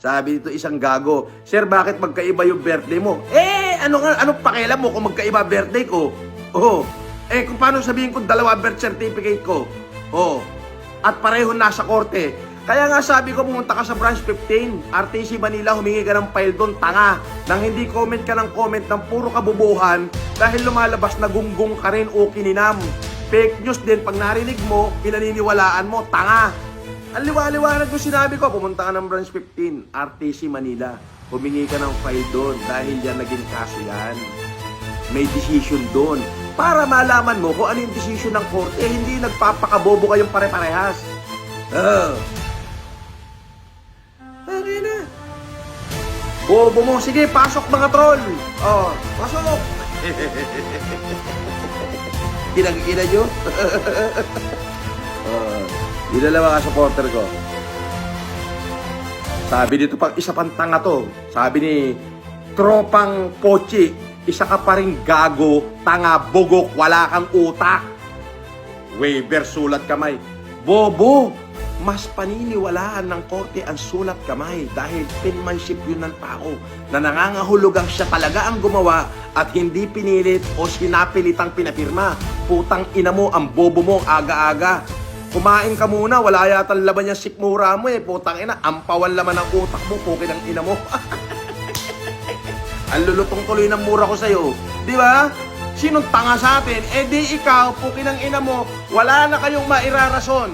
Sabi dito isang gago, Sir, bakit magkaiba yung birthday mo? Anong pakialam mo kung magkaiba birthday ko? Oh, kung paano sabihin ko dalawa birth certificate ko? Oh, at pareho nasa korte. Kaya nga sabi ko, pumunta ka sa branch 15, RTC Manila, humingi ka ng file doon, tanga. Nang hindi comment ka ng comment ng puro kabubuhan dahil lumalabas na gunggong ka rin o kininam. Fake news din, pag narinig mo, pinaniniwalaan mo, tanga. Ang liwa-liwanag yung sinabi ko, pumunta ka ng branch 15, RTC Manila. Humingi ka ng file doon dahil yan naging kaso yan. May decision doon. Para malaman mo kung ano yung decision ng korte, hindi nagpapakabobo kayong pare-parehas. Tari na. Bobo mo, sige, pasok mga troll. Oh, pasok. Pinag-ina nyo? Yun na lang mga supporter ko. Sabi dito pang isa pang tanga to. Sabi ni Tropang Pochi, isa ka pa rin gago, tanga, bugok, wala kang utak. Waiver, sulat kamay. Bobo, mas paniniwalaan ng korte ang sulat kamay dahil penmanship yun ng tao na nangangahulugang siya talaga ang gumawa at hindi pinilit o sinapilitang pinapirma. Putang ina mo, ang bobo mo, aga-aga. Kumain ka muna, wala yata laban yung sikmura mo putang ina, ampawan laman ang utak mo, pukin ang ina mo. Ang lulutong tuloy ng mura ko sa'yo, di ba? Sinong tanga sa atin? Di ikaw, pukin ang ina mo, wala na kayong mairarason.